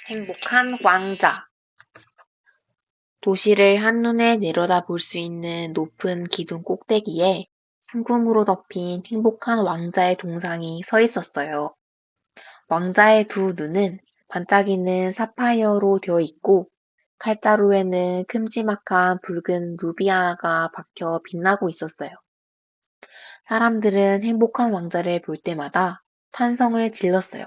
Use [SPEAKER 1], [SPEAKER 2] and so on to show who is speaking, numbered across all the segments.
[SPEAKER 1] 행복한 왕자. 도시를 한눈에 내려다볼 수 있는 높은 기둥 꼭대기에 순금으로 덮인 행복한 왕자의 동상이 서 있었어요. 왕자의 두 눈은 반짝이는 사파이어로 되어 있고 칼자루에는 큼지막한 붉은 루비 하나가 박혀 빛나고 있었어요. 사람들은 행복한 왕자를 볼 때마다 탄성을 질렀어요.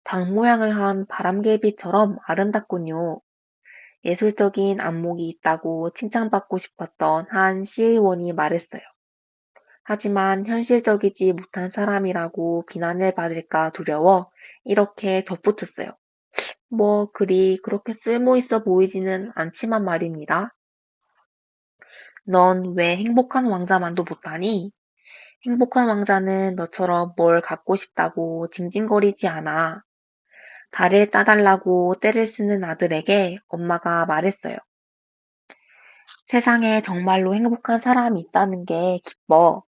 [SPEAKER 1] 닭 모양을 한 바람개비처럼 아름답군요. 예술적인 안목이 있다고 칭찬받고 싶었던 한 시의원이 말했어요. 하지만 현실적이지 못한 사람이라고 비난을 받을까 두려워 이렇게 덧붙였어요. 뭐 그리 그렇게 쓸모 있어 보이지는 않지만 말입니다. 넌 왜 행복한 왕자만도 못하니? 행복한 왕자는 너처럼 뭘 갖고 싶다고 징징거리지 않아. 달을 따달라고 떼를 쓰는 아들에게 엄마가 말했어요. 세상에 정말로 행복한 사람이 있다는 게 기뻐.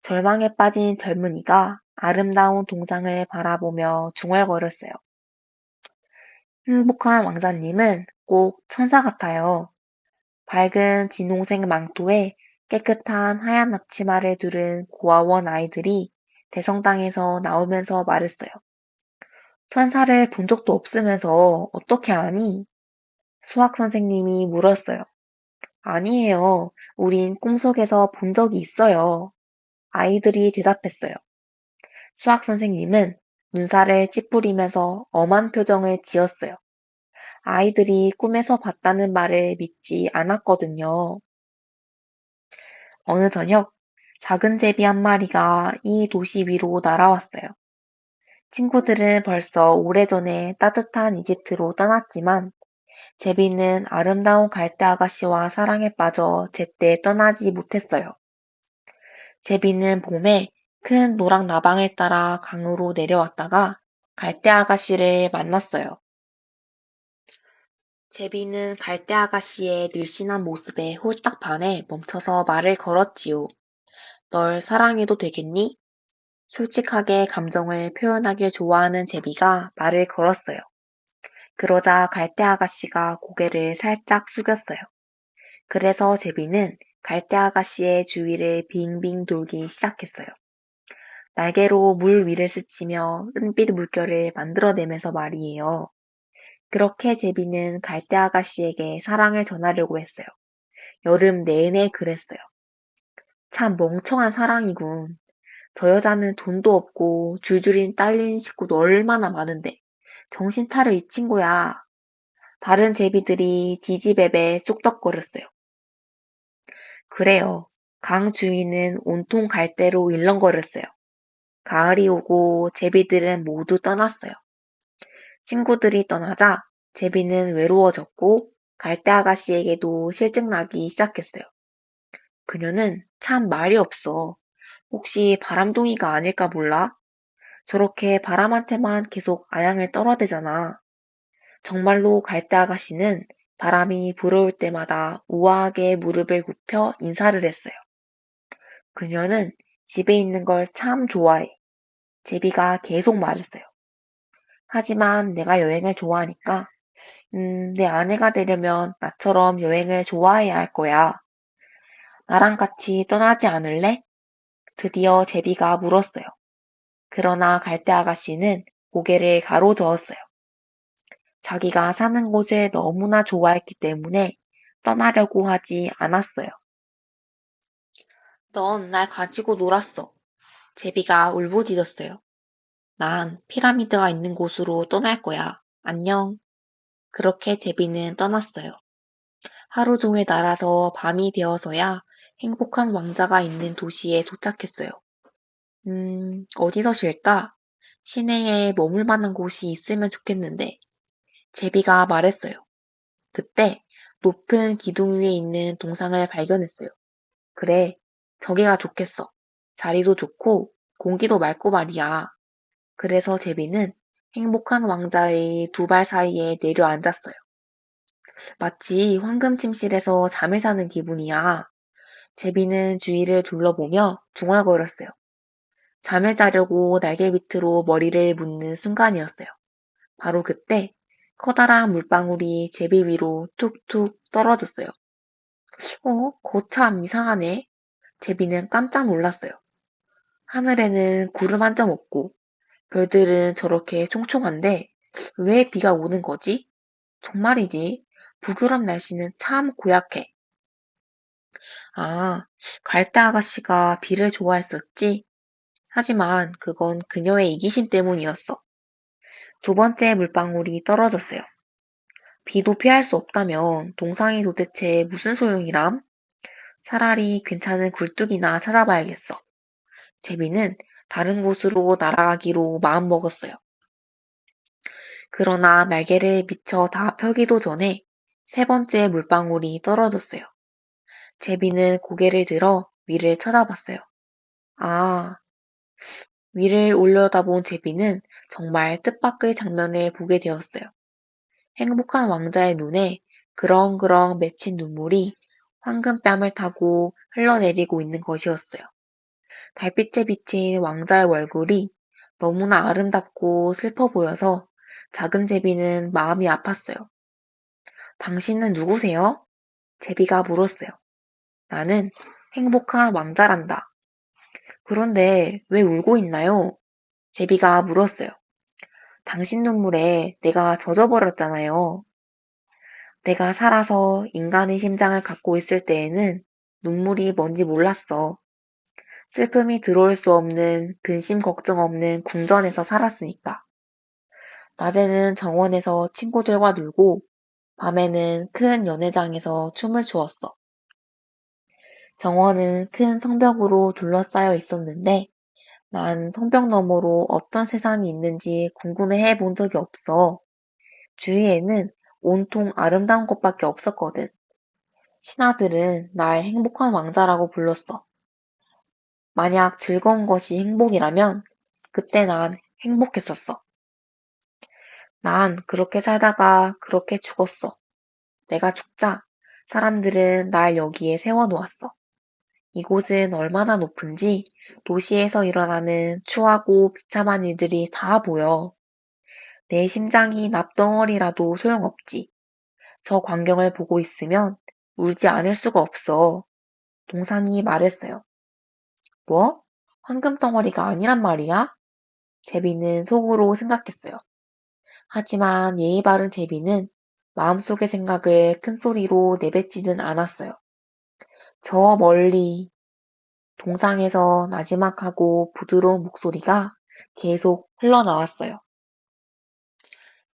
[SPEAKER 1] 절망에 빠진 젊은이가 아름다운 동상을 바라보며 중얼거렸어요. 행복한 왕자님은 꼭 천사 같아요. 밝은 진홍색 망토에 깨끗한 하얀 앞치마를 두른 고아원 아이들이 대성당에서 나오면서 말했어요. 천사를 본 적도 없으면서 어떻게 아니? 수학 선생님이 물었어요. 아니에요. 우린 꿈속에서 본 적이 있어요. 아이들이 대답했어요. 수학 선생님은 눈살을 찌푸리면서 엄한 표정을 지었어요. 아이들이 꿈에서 봤다는 말을 믿지 않았거든요. 어느 저녁, 작은 제비 한 마리가 이 도시 위로 날아왔어요. 친구들은 벌써 오래전에 따뜻한 이집트로 떠났지만 제비는 아름다운 갈대 아가씨와 사랑에 빠져 제때 떠나지 못했어요. 제비는 봄에 큰 노랑 나방을 따라 강으로 내려왔다가 갈대 아가씨를 만났어요. 제비는 갈대 아가씨의 늘씬한 모습에 홀딱 반해 멈춰서 말을 걸었지요. 널 사랑해도 되겠니? 솔직하게 감정을 표현하길 좋아하는 제비가 말을 걸었어요. 그러자 갈대 아가씨가 고개를 살짝 숙였어요. 그래서 제비는 갈대 아가씨의 주위를 빙빙 돌기 시작했어요. 날개로 물 위를 스치며 은빛 물결을 만들어내면서 말이에요. 그렇게 제비는 갈대 아가씨에게 사랑을 전하려고 했어요. 여름 내내 그랬어요. 참 멍청한 사랑이군. 저 여자는 돈도 없고 줄줄이 딸린 식구도 얼마나 많은데 정신 차려 이 친구야. 다른 제비들이 지지배배 쑥덕거렸어요. 그래요. 강 주위는 온통 갈대로 일렁거렸어요. 가을이 오고 제비들은 모두 떠났어요. 친구들이 떠나자 제비는 외로워졌고 갈대 아가씨에게도 실증나기 시작했어요. 그녀는 참 말이 없어. 혹시 바람둥이가 아닐까 몰라? 저렇게 바람한테만 계속 아양을 떨어대잖아. 정말로 갈대 아가씨는 바람이 불어올 때마다 우아하게 무릎을 굽혀 인사를 했어요. 그녀는 집에 있는 걸 참 좋아해. 제비가 계속 말했어요. 하지만 내가 여행을 좋아하니까, 내 아내가 되려면 나처럼 여행을 좋아해야 할 거야. 나랑 같이 떠나지 않을래? 드디어 제비가 물었어요. 그러나 갈대 아가씨는 고개를 가로저었어요. 자기가 사는 곳을 너무나 좋아했기 때문에 떠나려고 하지 않았어요. 넌 날 가지고 놀았어. 제비가 울부짖었어요. 난 피라미드가 있는 곳으로 떠날 거야. 안녕. 그렇게 제비는 떠났어요. 하루 종일 날아서 밤이 되어서야 행복한 왕자가 있는 도시에 도착했어요. 어디서 쉴까? 시내에 머물 만한 곳이 있으면 좋겠는데. 제비가 말했어요. 그때 높은 기둥 위에 있는 동상을 발견했어요. 그래, 저기가 좋겠어. 자리도 좋고 공기도 맑고 말이야. 그래서 제비는 행복한 왕자의 두 발 사이에 내려앉았어요. 마치 황금 침실에서 잠을 자는 기분이야. 제비는 주위를 둘러보며 중얼거렸어요. 잠을 자려고 날개 밑으로 머리를 묻는 순간이었어요. 바로 그때 커다란 물방울이 제비 위로 툭툭 떨어졌어요. 거참 이상하네. 제비는 깜짝 놀랐어요. 하늘에는 구름 한 점 없고 별들은 저렇게 총총한데 왜 비가 오는 거지? 정말이지. 북유럽 날씨는 참 고약해. 아, 갈대 아가씨가 비를 좋아했었지? 하지만 그건 그녀의 이기심 때문이었어. 두 번째 물방울이 떨어졌어요. 비도 피할 수 없다면 동상이 도대체 무슨 소용이람? 차라리 괜찮은 굴뚝이나 찾아봐야겠어. 제비는 다른 곳으로 날아가기로 마음먹었어요. 그러나 날개를 미처 다 펴기도 전에 세 번째 물방울이 떨어졌어요. 제비는 고개를 들어 위를 쳐다봤어요. 아, 위를 올려다본 제비는 정말 뜻밖의 장면을 보게 되었어요. 행복한 왕자의 눈에 그렁그렁 맺힌 눈물이 황금뺨을 타고 흘러내리고 있는 것이었어요. 달빛에 비친 왕자의 얼굴이 너무나 아름답고 슬퍼 보여서 작은 제비는 마음이 아팠어요. 당신은 누구세요? 제비가 물었어요. 나는 행복한 왕자란다. 그런데 왜 울고 있나요? 제비가 물었어요. 당신 눈물에 내가 젖어버렸잖아요. 내가 살아서 인간의 심장을 갖고 있을 때에는 눈물이 뭔지 몰랐어. 슬픔이 들어올 수 없는 근심 걱정 없는 궁전에서 살았으니까. 낮에는 정원에서 친구들과 놀고 밤에는 큰 연회장에서 춤을 추었어. 정원은 큰 성벽으로 둘러싸여 있었는데 난 성벽 너머로 어떤 세상이 있는지 궁금해해 본 적이 없어. 주위에는 온통 아름다운 것밖에 없었거든. 신하들은 날 행복한 왕자라고 불렀어. 만약 즐거운 것이 행복이라면 그때 난 행복했었어. 난 그렇게 살다가 그렇게 죽었어. 내가 죽자 사람들은 날 여기에 세워놓았어. 이곳은 얼마나 높은지 도시에서 일어나는 추하고 비참한 일들이 다 보여. 내 심장이 납덩어리라도 소용없지. 저 광경을 보고 있으면 울지 않을 수가 없어. 동상이 말했어요. 뭐? 황금덩어리가 아니란 말이야? 제비는 속으로 생각했어요. 하지만 예의 바른 제비는 마음속의 생각을 큰 소리로 내뱉지는 않았어요. 저 멀리 동상에서 나지막하고 부드러운 목소리가 계속 흘러나왔어요.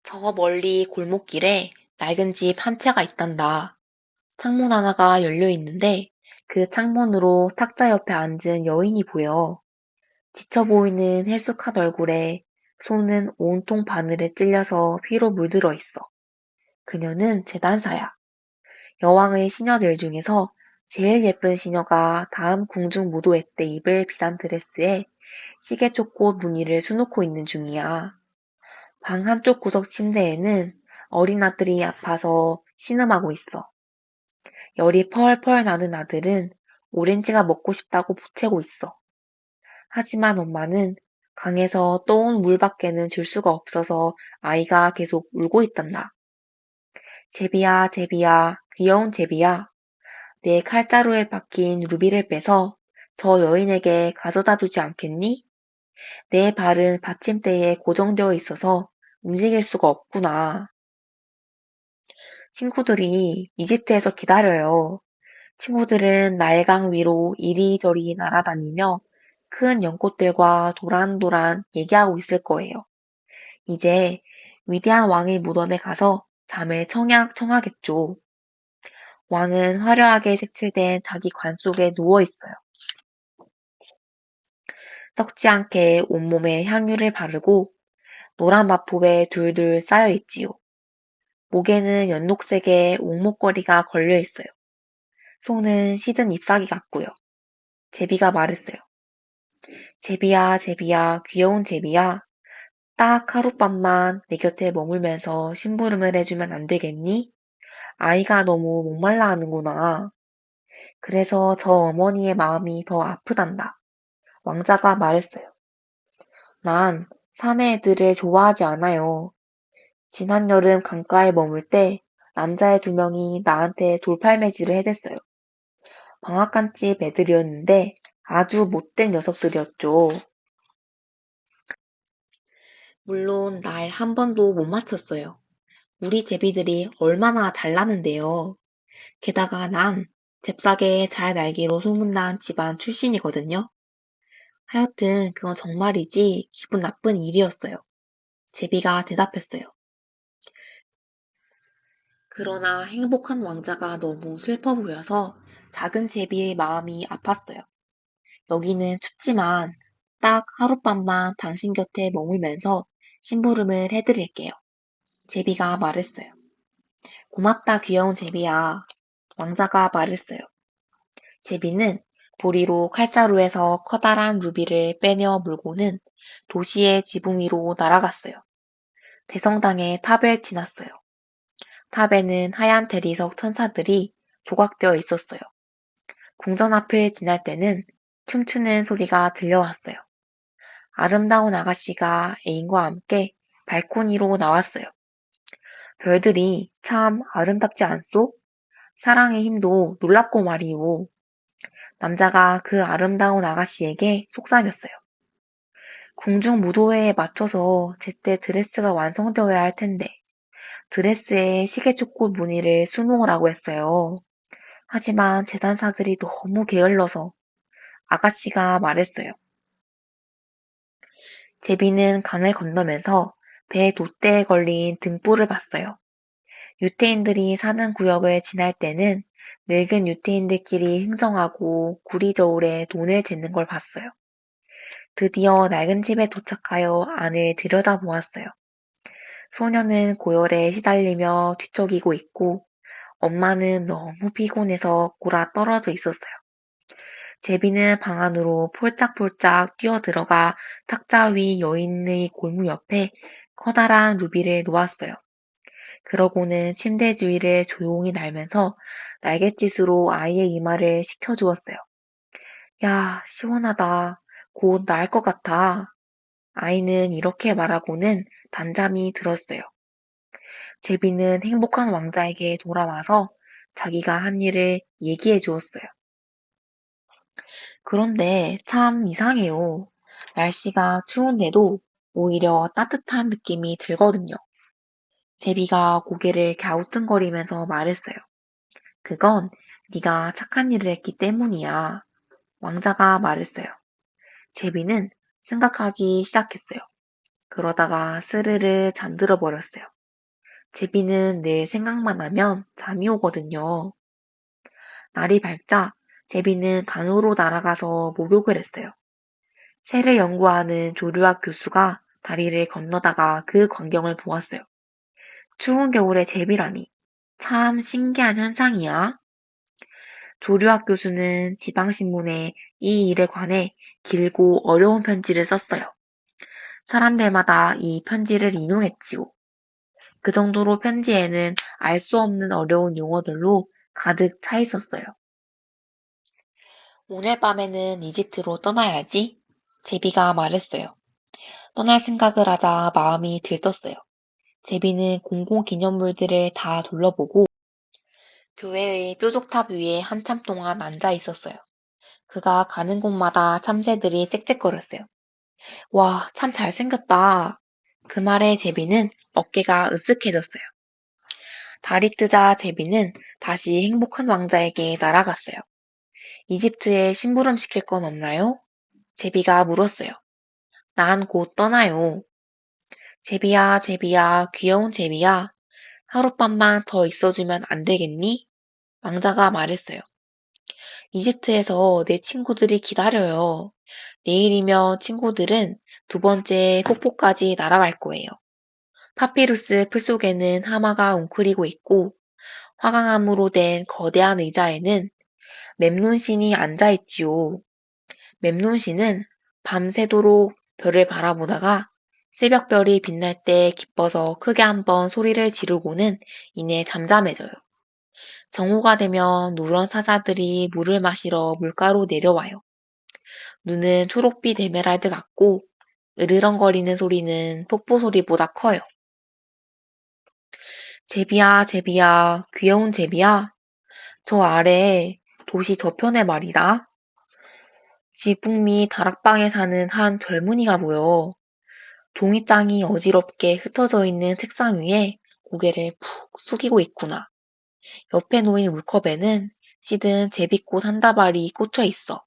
[SPEAKER 1] 저 멀리 골목길에 낡은 집 한 채가 있단다. 창문 하나가 열려 있는데 그 창문으로 탁자 옆에 앉은 여인이 보여. 지쳐 보이는 헬쑥한 얼굴에 손은 온통 바늘에 찔려서 피로 물들어 있어. 그녀는 재단사야. 여왕의 시녀들 중에서 제일 예쁜 시녀가 다음 궁중 무도회 때 입을 비단 드레스에 시계촉꽃 무늬를 수놓고 있는 중이야. 방 한쪽 구석 침대에는 어린 아들이 아파서 신음하고 있어. 열이 펄펄 나는 아들은 오렌지가 먹고 싶다고 보채고 있어. 하지만 엄마는 강에서 떠온 물밖에는 줄 수가 없어서 아이가 계속 울고 있단다. 제비야, 제비야, 귀여운 제비야. 내 칼자루에 박힌 루비를 빼서 저 여인에게 가져다 주지 않겠니? 내 발은 받침대에 고정되어 있어서 움직일 수가 없구나. 친구들이 이집트에서 기다려요. 친구들은 나일강 위로 이리저리 날아다니며 큰 연꽃들과 도란도란 얘기하고 있을 거예요. 이제 위대한 왕의 무덤에 가서 잠을 청하겠죠. 왕은 화려하게 색칠된 자기 관 속에 누워 있어요. 썩지 않게 온몸에 향유를 바르고 노란 마법에 둘둘 쌓여 있지요. 목에는 연녹색의 옥목걸이가 걸려 있어요. 손은 시든 잎사귀 같고요. 제비가 말했어요. 제비야, 제비야, 귀여운 제비야. 딱 하룻밤만 내 곁에 머물면서 심부름을 해주면 안 되겠니? 아이가 너무 목말라 하는구나. 그래서 저 어머니의 마음이 더 아프단다. 왕자가 말했어요. 난 사내 애들을 좋아하지 않아요. 지난 여름 강가에 머물 때 남자애 두 명이 나한테 돌팔매질을 해댔어요. 방앗간집 애들이었는데 아주 못된 녀석들이었죠. 물론 날 한 번도 못 맞췄어요. 우리 제비들이 얼마나 잘나는데요. 게다가 난 잽싸게 잘 날기로 소문난 집안 출신이거든요. 하여튼 그건 정말이지 기분 나쁜 일이었어요. 제비가 대답했어요. 그러나 행복한 왕자가 너무 슬퍼 보여서 작은 제비의 마음이 아팠어요. 여기는 춥지만 딱 하룻밤만 당신 곁에 머물면서 심부름을 해드릴게요. 제비가 말했어요. 고맙다 귀여운 제비야. 왕자가 말했어요. 제비는 보리로 칼자루에서 커다란 루비를 빼내어 물고는 도시의 지붕 위로 날아갔어요. 대성당의 탑을 지났어요. 탑에는 하얀 대리석 천사들이 조각되어 있었어요. 궁전 앞을 지날 때는 춤추는 소리가 들려왔어요. 아름다운 아가씨가 애인과 함께 발코니로 나왔어요. 별들이 참 아름답지 않소? 사랑의 힘도 놀랍고 말이오. 남자가 그 아름다운 아가씨에게 속삭였어요. 궁중 무도회에 맞춰서 제때 드레스가 완성되어야 할 텐데 드레스에 시계촉꽃 무늬를 수놓으라고 했어요. 하지만 재단사들이 너무 게을러서 아가씨가 말했어요. 제비는 강을 건너면서 배 돛대에 걸린 등불을 봤어요. 유태인들이 사는 구역을 지날 때는 늙은 유태인들끼리 흥정하고 구리저울에 돈을 쟀는 걸 봤어요. 드디어 낡은 집에 도착하여 안을 들여다보았어요. 소녀는 고열에 시달리며 뒤척이고 있고 엄마는 너무 피곤해서 골아 떨어져 있었어요. 제비는 방 안으로 폴짝폴짝 뛰어들어가 탁자 위 여인의 골무 옆에 커다란 루비를 놓았어요. 그러고는 침대 주위를 조용히 날면서 날갯짓으로 아이의 이마를 식혀주었어요. 야, 시원하다. 곧 나을 것 같아. 아이는 이렇게 말하고는 단잠이 들었어요. 제비는 행복한 왕자에게 돌아와서 자기가 한 일을 얘기해 주었어요. 그런데 참 이상해요. 날씨가 추운데도 오히려 따뜻한 느낌이 들거든요. 제비가 고개를 갸우뚱거리면서 말했어요. 그건 네가 착한 일을 했기 때문이야. 왕자가 말했어요. 제비는 생각하기 시작했어요. 그러다가 스르르 잠들어 버렸어요. 제비는 늘 생각만 하면 잠이 오거든요. 날이 밝자 제비는 강으로 날아가서 목욕을 했어요. 새를 연구하는 조류학 교수가 다리를 건너다가 그 광경을 보았어요. 추운 겨울에 제비라니. 참 신기한 현상이야. 조류학 교수는 지방신문에 이 일에 관해 길고 어려운 편지를 썼어요. 사람들마다 이 편지를 인용했지요. 그 정도로 편지에는 알 수 없는 어려운 용어들로 가득 차 있었어요. 오늘 밤에는 이집트로 떠나야지. 제비가 말했어요. 떠날 생각을 하자 마음이 들떴어요. 제비는 공공기념물들을 다 둘러보고 교회의 뾰족탑 위에 한참 동안 앉아 있었어요. 그가 가는 곳마다 참새들이 짹짹거렸어요. 와, 참 잘생겼다. 그 말에 제비는 어깨가 으쓱해졌어요. 달이 뜨자 제비는 다시 행복한 왕자에게 날아갔어요. 이집트에 심부름 시킬 건 없나요? 제비가 물었어요. 난 곧 떠나요. 제비야, 제비야, 귀여운 제비야. 하룻밤만 더 있어주면 안 되겠니? 왕자가 말했어요. 이집트에서 내 친구들이 기다려요. 내일이면 친구들은 두 번째 폭포까지 날아갈 거예요. 파피루스 풀 속에는 하마가 웅크리고 있고 화강암으로 된 거대한 의자에는 memnun신이 앉아 있지요. memnun신은 밤새도록 별을 바라보다가 새벽별이 빛날 때 기뻐서 크게 한번 소리를 지르고는 이내 잠잠해져요. 정오가 되면 누런 사자들이 물을 마시러 물가로 내려와요. 눈은 초록빛 에메랄드 같고 으르렁거리는 소리는 폭포 소리보다 커요. 제비야, 제비야, 귀여운 제비야. 저 아래 도시 저편에 말이다. 지붕 밑 다락방에 사는 한 젊은이가 보여. 종이장이 어지럽게 흩어져 있는 책상 위에 고개를 푹 숙이고 있구나. 옆에 놓인 물컵에는 시든 제비꽃 한 다발이 꽂혀 있어.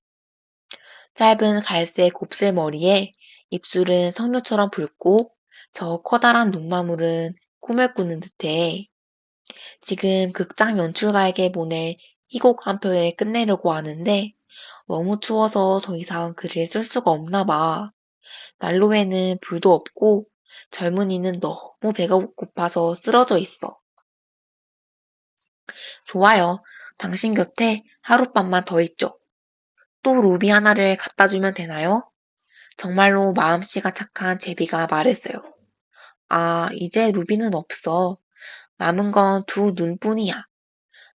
[SPEAKER 1] 짧은 갈색 곱슬머리에 입술은 석류처럼 붉고 저 커다란 눈망울은 꿈을 꾸는 듯해. 지금 극장 연출가에게 보낼 희곡 한 편을 끝내려고 하는데 너무 추워서 더 이상 글을 쓸 수가 없나 봐. 난로에는 불도 없고 젊은이는 너무 배가 고파서 쓰러져 있어. 좋아요. 당신 곁에 하룻밤만 더 있죠. 또 루비 하나를 갖다 주면 되나요? 정말로 마음씨가 착한 제비가 말했어요. 아, 이제 루비는 없어. 남은 건 두 눈뿐이야.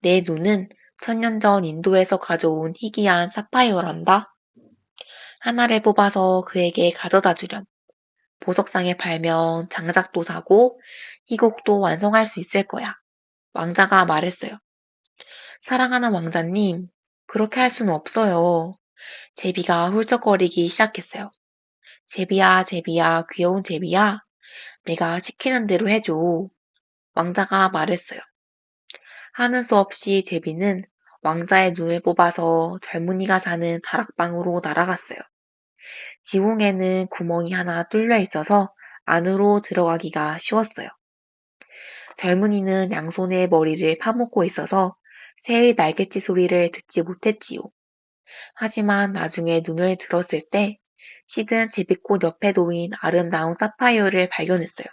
[SPEAKER 1] 내 눈은 천년 전 인도에서 가져온 희귀한 사파이어란다. 하나를 뽑아서 그에게 가져다 주렴. 보석상에 팔면 장작도 사고 희곡도 완성할 수 있을 거야. 왕자가 말했어요. 사랑하는 왕자님, 그렇게 할 수는 없어요. 제비가 훌쩍거리기 시작했어요. 제비야, 제비야, 귀여운 제비야. 내가 시키는 대로 해줘. 왕자가 말했어요. 하는 수 없이 제비는 왕자의 눈을 뽑아서 젊은이가 사는 다락방으로 날아갔어요. 지붕에는 구멍이 하나 뚫려 있어서 안으로 들어가기가 쉬웠어요. 젊은이는 양손에 머리를 파묻고 있어서 새의 날갯짓 소리를 듣지 못했지요. 하지만 나중에 눈을 들었을 때 시든 제비꽃 옆에 놓인 아름다운 사파이어를 발견했어요.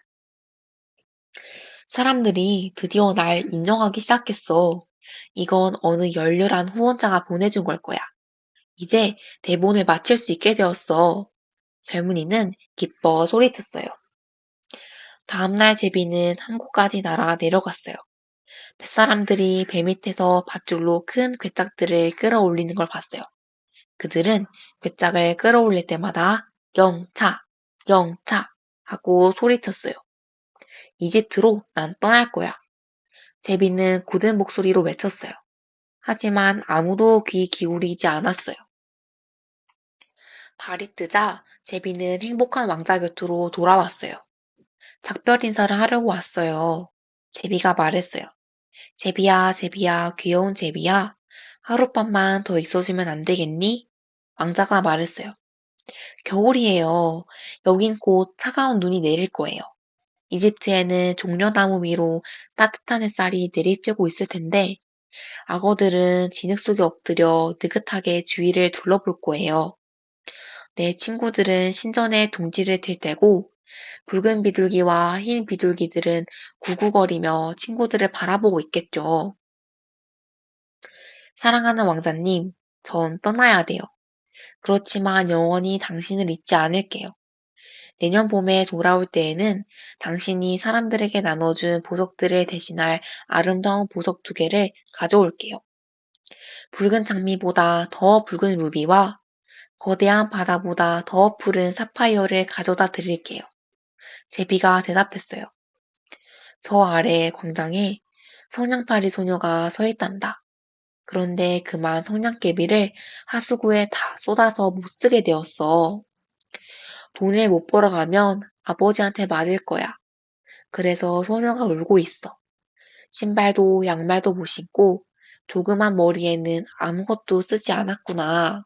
[SPEAKER 1] 사람들이 드디어 날 인정하기 시작했어. 이건 어느 열렬한 후원자가 보내준 걸 거야. 이제 대본을 마칠 수 있게 되었어. 젊은이는 기뻐 소리쳤어요. 다음날 제비는 항구까지 날아 내려갔어요. 뱃사람들이 배 밑에서 밧줄로 큰 괴짝들을 끌어올리는 걸 봤어요. 그들은 괴짝을 끌어올릴 때마다 영차, 영차 하고 소리쳤어요. 이집트로 난 떠날 거야. 제비는 굳은 목소리로 외쳤어요. 하지만 아무도 귀 기울이지 않았어요. 달이 뜨자 제비는 행복한 왕자 곁으로 돌아왔어요. 작별 인사를 하려고 왔어요. 제비가 말했어요. 제비야, 제비야, 귀여운 제비야. 하룻밤만 더 있어주면 안 되겠니? 왕자가 말했어요. 겨울이에요. 여긴 곧 차가운 눈이 내릴 거예요. 이집트에는 종려나무 위로 따뜻한 햇살이 내리쬐고 있을 텐데 악어들은 진흙 속에 엎드려 느긋하게 주위를 둘러볼 거예요. 내 친구들은 신전에 둥지를 틀 테고 붉은 비둘기와 흰 비둘기들은 구구거리며 친구들을 바라보고 있겠죠. 사랑하는 왕자님, 전 떠나야 돼요. 그렇지만 영원히 당신을 잊지 않을게요. 내년 봄에 돌아올 때에는 당신이 사람들에게 나눠준 보석들을 대신할 아름다운 보석 2개를 가져올게요. 붉은 장미보다 더 붉은 루비와 거대한 바다보다 더 푸른 사파이어를 가져다 드릴게요. 제비가 대답했어요. 저 아래 광장에 성냥팔이 소녀가 서 있단다. 그런데 그만 성냥개비를 하수구에 다 쏟아서 못 쓰게 되었어. 돈을 못 벌어 가면 아버지한테 맞을 거야. 그래서 소녀가 울고 있어. 신발도 양말도 못 신고 조그만 머리에는 아무것도 쓰지 않았구나.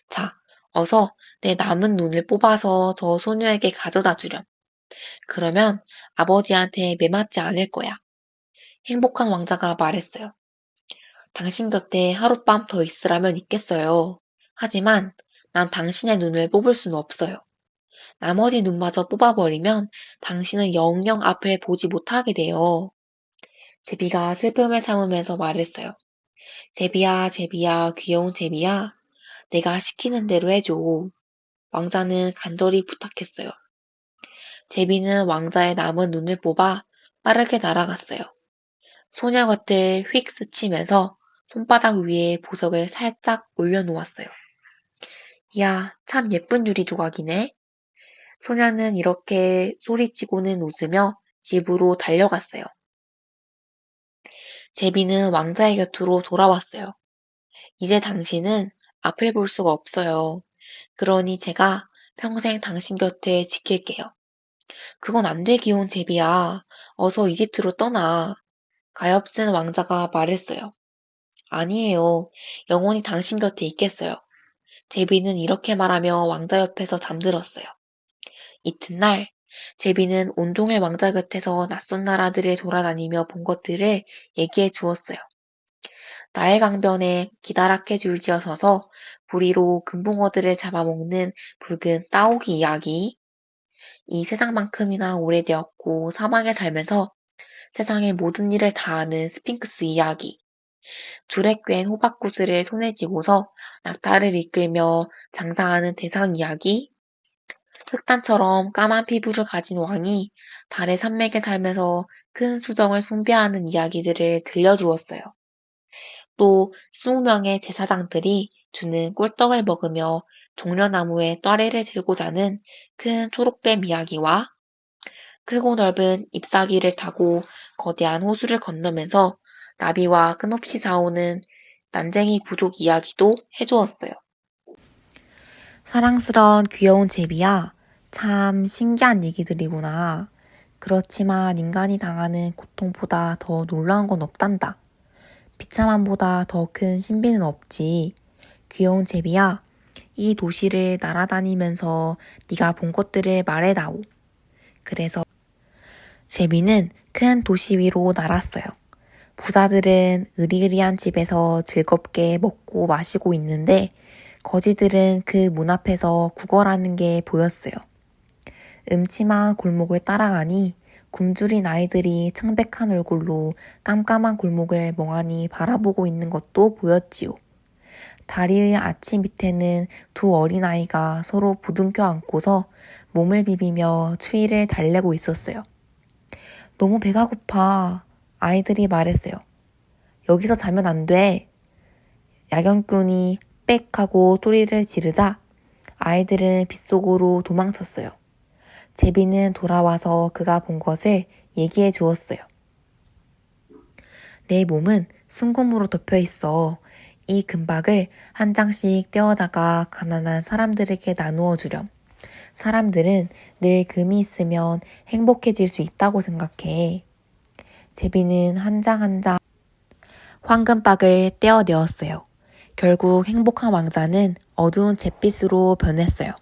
[SPEAKER 1] 자, 어서 내 남은 눈을 뽑아서 저 소녀에게 가져다 주렴. 그러면 아버지한테 매맞지 않을 거야. 행복한 왕자가 말했어요. 당신 곁에 하룻밤 더 있으라면 있겠어요. 하지만 난 당신의 눈을 뽑을 수는 없어요. 나머지 눈마저 뽑아버리면 당신은 영영 앞을 보지 못하게 돼요. 제비가 슬픔을 참으면서 말했어요. 제비야, 제비야, 귀여운 제비야. 내가 시키는 대로 해줘. 왕자는 간절히 부탁했어요. 제비는 왕자의 남은 눈을 뽑아 빠르게 날아갔어요. 소녀 곁을 휙 스치면서 손바닥 위에 보석을 살짝 올려놓았어요. 이야, 참 예쁜 유리 조각이네. 소녀는 이렇게 소리치고는 웃으며 집으로 달려갔어요. 제비는 왕자의 곁으로 돌아왔어요. 이제 당신은 앞을 볼 수가 없어요. 그러니 제가 평생 당신 곁에 지킬게요. 그건 안 돼, 귀여운 제비야. 어서 이집트로 떠나. 가엾은 왕자가 말했어요. 아니에요. 영원히 당신 곁에 있겠어요. 제비는 이렇게 말하며 왕자 옆에서 잠들었어요. 이튿날, 제비는 온종일 왕자 곁에서 낯선 나라들을 돌아다니며 본 것들을 얘기해 주었어요. 나일 강변에 기다랗게 줄지어 서서 부리로 금붕어들을 잡아먹는 붉은 따오기 이야기, 이 세상만큼이나 오래되었고 사막에 살면서 세상의 모든 일을 다 아는 스핑크스 이야기, 줄에 꿰인 호박구슬을 손에 쥐고서 낙타를 이끌며 장사하는 대상 이야기, 흑단처럼 까만 피부를 가진 왕이 달의 산맥에 살면서 큰 수정을 숭배하는 이야기들을 들려주었어요. 또 20명의 제사장들이 주는 꿀떡을 먹으며 종려나무에 또아리를 들고 자는 큰 초록뱀 이야기와 크고 넓은 잎사귀를 타고 거대한 호수를 건너면서 나비와 끝없이 싸우는 난쟁이 부족 이야기도 해주었어요. 사랑스러운 귀여운 제비야, 참 신기한 얘기들이구나. 그렇지만 인간이 당하는 고통보다 더 놀라운 건 없단다. 비참함보다 더 큰 신비는 없지. 귀여운 제비야, 이 도시를 날아다니면서 네가 본 것들을 말해다오. 그래서 제비는 큰 도시 위로 날았어요. 부자들은 으리으리한 집에서 즐겁게 먹고 마시고 있는데 거지들은 그 문 앞에서 구걸하는 게 보였어요. 음침한 골목을 따라가니 굶주린 아이들이 창백한 얼굴로 깜깜한 골목을 멍하니 바라보고 있는 것도 보였지요. 다리의 아치 밑에는 두 어린아이가 서로 부둥켜 안고서 몸을 비비며 추위를 달래고 있었어요. 너무 배가 고파. 아이들이 말했어요. 여기서 자면 안 돼. 야경꾼이 빽 하고 소리를 지르자 아이들은 빗속으로 도망쳤어요. 제비는 돌아와서 그가 본 것을 얘기해 주었어요. 내 몸은 순금으로 덮여 있어. 이 금박을 한 장씩 떼어다가 가난한 사람들에게 나누어 주렴. 사람들은 늘 금이 있으면 행복해질 수 있다고 생각해. 제비는 한 장 한 장 황금박을 떼어내었어요. 결국 행복한 왕자는 어두운 잿빛으로 변했어요.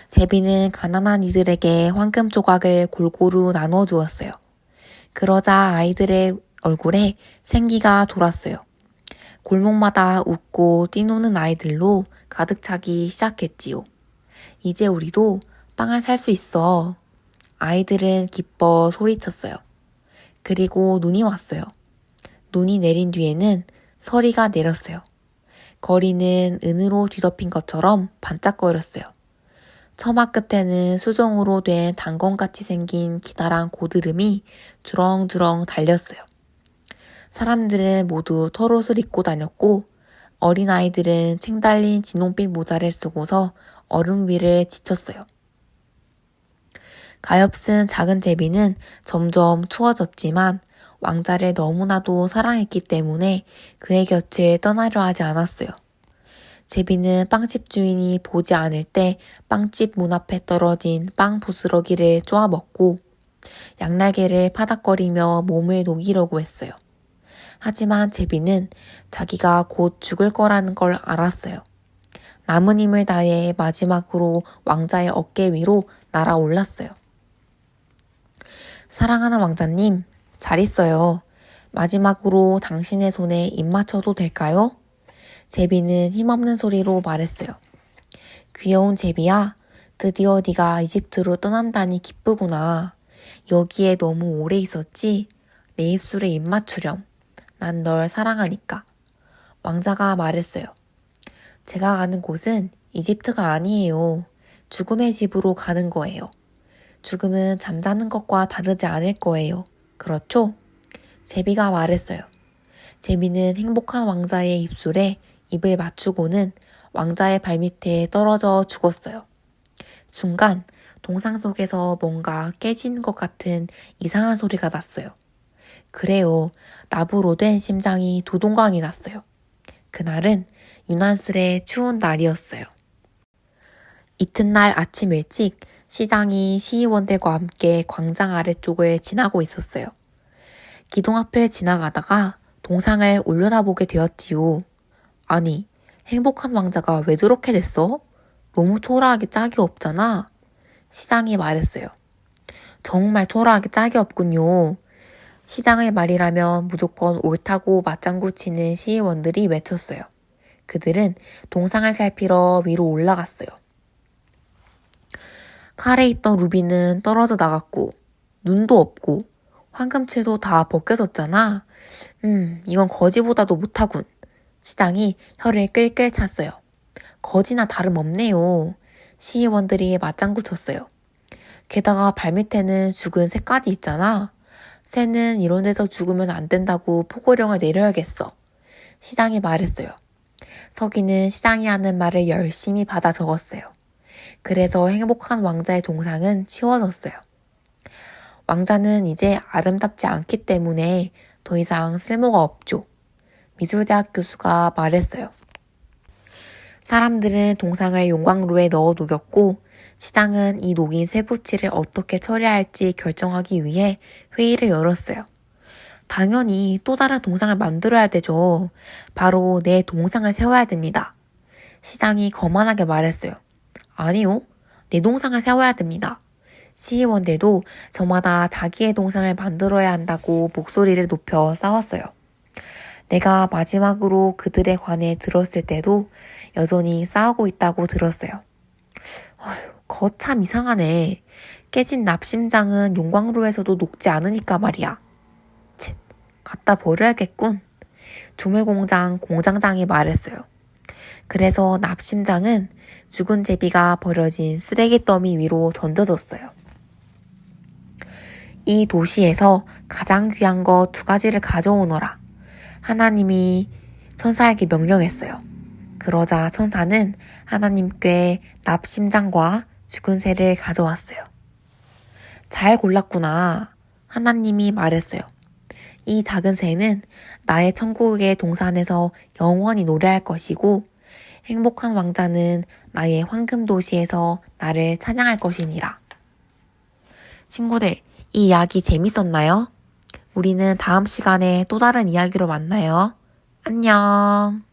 [SPEAKER 1] 제비는 가난한 이들에게 황금 조각을 골고루 나눠 주었어요. 그러자 아이들의 얼굴에 생기가 돌았어요. 골목마다 웃고 뛰노는 아이들로 가득 차기 시작했지요. 이제 우리도 빵을 살 수 있어. 아이들은 기뻐 소리쳤어요. 그리고 눈이 왔어요. 눈이 내린 뒤에는 서리가 내렸어요. 거리는 은으로 뒤덮인 것처럼 반짝거렸어요. 처마 끝에는 수정으로 된 단검같이 생긴 기다란 고드름이 주렁주렁 달렸어요. 사람들은 모두 털옷을 입고 다녔고 어린아이들은 층 달린 진홍빛 모자를 쓰고서 얼음 위를 지쳤어요. 가엾은 작은 제비는 점점 추워졌지만 왕자를 너무나도 사랑했기 때문에 그의 곁을 떠나려 하지 않았어요. 제비는 빵집 주인이 보지 않을 때 빵집 문 앞에 떨어진 빵 부스러기를 쪼아 먹고 양날개를 파닥거리며 몸을 녹이려고 했어요. 하지만 제비는 자기가 곧 죽을 거라는 걸 알았어요. 남은 힘을 다해 마지막으로 왕자의 어깨 위로 날아올랐어요. 사랑하는 왕자님, 잘 있어요. 마지막으로 당신의 손에 입 맞춰도 될까요? 제비는 힘없는 소리로 말했어요. 귀여운 제비야, 드디어 네가 이집트로 떠난다니 기쁘구나. 여기에 너무 오래 있었지? 내 입술에 입 맞추렴. 난 널 사랑하니까. 왕자가 말했어요. 제가 가는 곳은 이집트가 아니에요. 죽음의 집으로 가는 거예요. 죽음은 잠자는 것과 다르지 않을 거예요. 그렇죠? 제비가 말했어요. 제비는 행복한 왕자의 입술에 입을 맞추고는 왕자의 발밑에 떨어져 죽었어요. 순간 동상 속에서 뭔가 깨지는 것 같은 이상한 소리가 났어요. 그래요. 나무로 된 심장이 두동강이 났어요. 그날은 유난스레 추운 날이었어요. 이튿날 아침 일찍 시장이 시의원들과 함께 광장 아래쪽을 지나고 있었어요. 기둥 앞을 지나가다가 동상을 올려다보게 되었지요. 아니, 행복한 왕자가 왜 저렇게 됐어? 너무 초라하게 짝이 없잖아. 시장이 말했어요. 정말 초라하게 짝이 없군요. 시장의 말이라면 무조건 옳다고 맞장구 치는 시의원들이 외쳤어요. 그들은 동상을 살피러 위로 올라갔어요. 칼에 있던 루비는 떨어져 나갔고 눈도 없고 황금칠도 다 벗겨졌잖아. 이건 거지보다도 못하군. 시장이 혀를 끌끌 찼어요. 거지나 다름없네요. 시의원들이 맞장구 쳤어요. 게다가 발밑에는 죽은 새까지 있잖아. 새는 이런 데서 죽으면 안 된다고 포고령을 내려야겠어. 시장이 말했어요. 서기는 시장이 하는 말을 열심히 받아 적었어요. 그래서 행복한 왕자의 동상은 치워졌어요. 왕자는 이제 아름답지 않기 때문에 더 이상 쓸모가 없죠. 미술대학 교수가 말했어요. 사람들은 동상을 용광로에 넣어 녹였고 시장은 이 녹인 쇠붙이를 어떻게 처리할지 결정하기 위해 회의를 열었어요. 당연히 또 다른 동상을 만들어야 되죠. 바로 내 동상을 세워야 됩니다. 시장이 거만하게 말했어요. 아니요, 내 동상을 세워야 됩니다. 시의원들도 저마다 자기의 동상을 만들어야 한다고 목소리를 높여 싸웠어요. 내가 마지막으로 그들에 관해 들었을 때도 여전히 싸우고 있다고 들었어요. 거참 이상하네. 깨진 납심장은 용광로에서도 녹지 않으니까 말이야. 쳇, 갖다 버려야겠군. 조물공장 공장장이 말했어요. 그래서 납심장은 죽은 제비가 버려진 쓰레기 더미 위로 던져졌어요. 이 도시에서 가장 귀한 것 2가지를 가져오너라. 하나님이 천사에게 명령했어요. 그러자 천사는 하나님께 납심장과 죽은 새를 가져왔어요. 잘 골랐구나. 하나님이 말했어요. 이 작은 새는 나의 천국의 동산에서 영원히 노래할 것이고 행복한 왕자는 나의 황금 도시에서 나를 찬양할 것이니라. 친구들, 이 이야기 재밌었나요? 우리는 다음 시간에 또 다른 이야기로 만나요. 안녕.